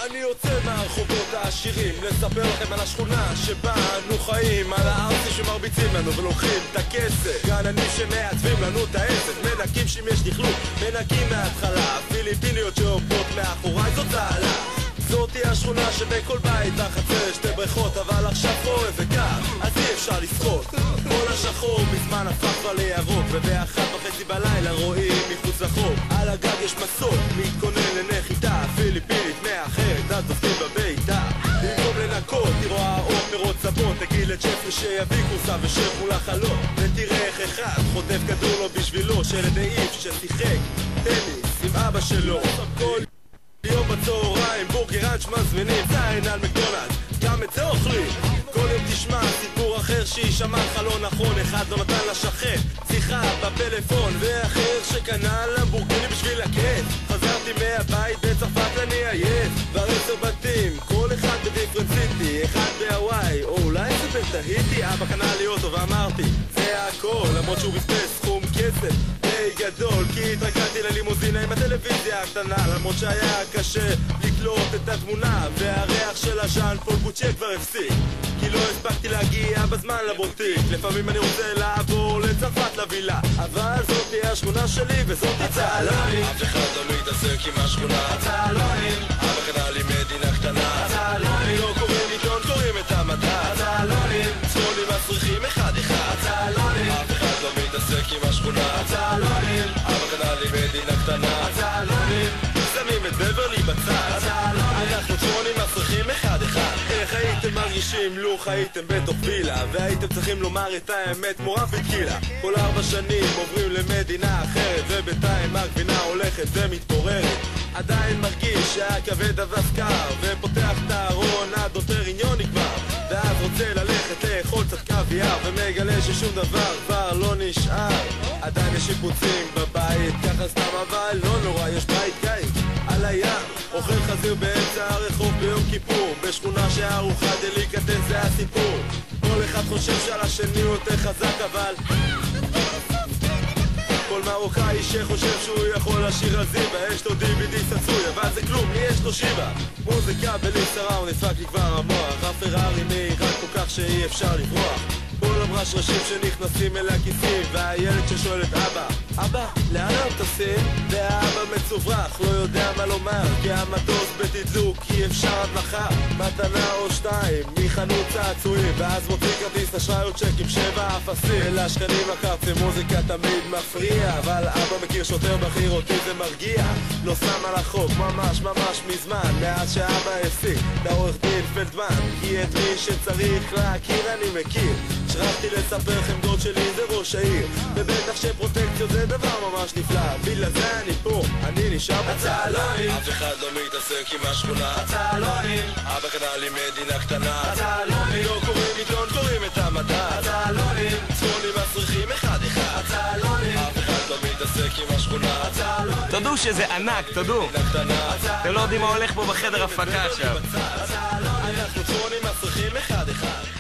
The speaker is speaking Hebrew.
אני יוצא מהרחובות העשירים לספר לכם על השכונה שבה אנו חיים, על הארצי שמרביצים לנו ולוקחים את הכסף, גננים שמעצבים לנו את העסק, מנקים שאם יש לכלוך, מנקים מההתחלה, פיליפיניות שעובדות מאחוריי, זאת העלה. זאתי השכונה שבכל בית בחצר שתי בריכות, אבל עכשיו חורף וקר, אז אי אפשר לשחות. כל השחור מזמן הפך כבר לירוק, וב1:30 בלילה רואים מחוץ לחוק על הגג יש מסוק, מתכונן לנחיתה פיליפינית מאחרת, אז דופקים בביתה. במקום לנקות, היא רואה אור מרוץ סבון, תגיד לג'פרי שיביא כוסה ושב מול החלום, ותראה איך אחד חוטף כדור לו בשבילו, שלד העיף ששיחק טניס עם אבא שלו. כל יום בצהריים בורגראנץ' מזמינים זין על מקדונלדס, גם את זה אוכלים. כל יום תשמע סיפור אחר שישמע לך לא נכון, אחד לא נתן לשכן שיחה בפלאפון, ואחר שקנה למבורגיני בשביל הכיף. חזרתי מהבית בצרפת אני עייף, כבר 10 בתים, כל אחד בדיפרנציטי, אחד בהוואי, או אולי זה בתהיטי. אבא קנה לי אוטו ואמרתי זה הכל, למרות שהוא בזבז סכום כסף די גדול, כי התרקדתי ללימוזינה עם הטלוויזיה הקטנה, למרות שהיה קשה לקלוט את התמונה, והריח של הז'אן פול גוצ'ה כבר הפסיק, כי לא הספקתי להגיע בזמן לבוטיק. לפעמים אני רוצה לעבור לצרפת לווילה, אבל זאת תהיה השכונה שלי וזאת הצהלונים. אף אחד לא מתעסק עם השכונה, הצהלונים. אבא קנה לי מדינה קטנה, הצהלונים. לא קוראים עיתון, קוראים את המדע, הצהלונים. צפונים מסריחים אחד אחד, הצהלונים. אף אחד לא מתעסק עם השכונה, הצהלונים. אבא קנה לי מדינה קטנה, הצהלונים. שמים את בברלי בצד, הצהלונים. אנחנו צפונים מסריחים אחד אחד. איך הייתם מרגישים לו חייתם בתוך וילה, והייתם צריכים לומר את האמת כמו רפי קילה? כל 4 שנים עוברים למדינה אחרת, ובינתיים הגבינה הולכת ומתפוררת. עדיין מרגיש שהכבד אבסקר, ופותח את הארון עד אוטריניון נגמר, ואז רוצה ללכת לאכול קצת קוויאר, ומגלה ששום דבר כבר לא נשאר. עדיין יש שיפוצים בבית, ככה סתם אבל לא נורא, יש בית קיץ על הים, אוכל חזיר באמצע הרחוב ביום כיפור, בשכונה שהארוחה דליקטס זה הסיפור. כל אחד חושב שעל השני הוא יותר חזק, אבל כל מרוקאי שחושב שהוא יכול לשיר על זיבה, יש לו DVD סצוי, אבל זה כלום, מי יש לו שיבה? מוזיקה בלי סראונד, נדפק לי כבר המוח, הפרארי מהירה כל כך שאי אפשר לברוח. כל המרשרשים שנכנסים אל הכיסים, והילד ששואל את אבא, אבא, לאן הם טסים? והאבא מצוברח, לא יודע מה לומר, כי המטוס בתדלוק, כי אפשר עד מחר, מתנה או 2 מחנות צעצועים, ואז מוציא כרטיס אשראי או צ'ק עם 7 אפסים. אל השכנים הקרצים מוזיקה תמיד מפריע, אבל אבא מכיר שוטר בכיר, אותי זה מרגיע. לא שם על החוק ממש מזמן, מאז שאבא הפסיק את העורך דין פלדמן, כי את מי שצריך להכיר אני מכיר. שרחתי לספר לכם דוד שלי זה ראש העיר, ובטח שפרוטקציות זה דבר ממש נפלא, בגלל זה אני פה, אני נשאר בצהלונים. אף אחד לא מתעסק עם השכונה, הצהלונים. אבא קנה לי מדינה קטנה, הצהלונים. לא קוראים עיתון, קוראים את המדע, הצהלונים. צפונים מסריחים אחד אחד, הצהלונים. אף אחד לא מתעסק עם השכונה, הצהלונים. תודו שזה ענק, תודו. מדינה קטנה, אתם לא יודעים מה הולך פה בחדר הפקה עכשיו. הצהלונים. אנחנו צפונים מסריחים אחד אחד.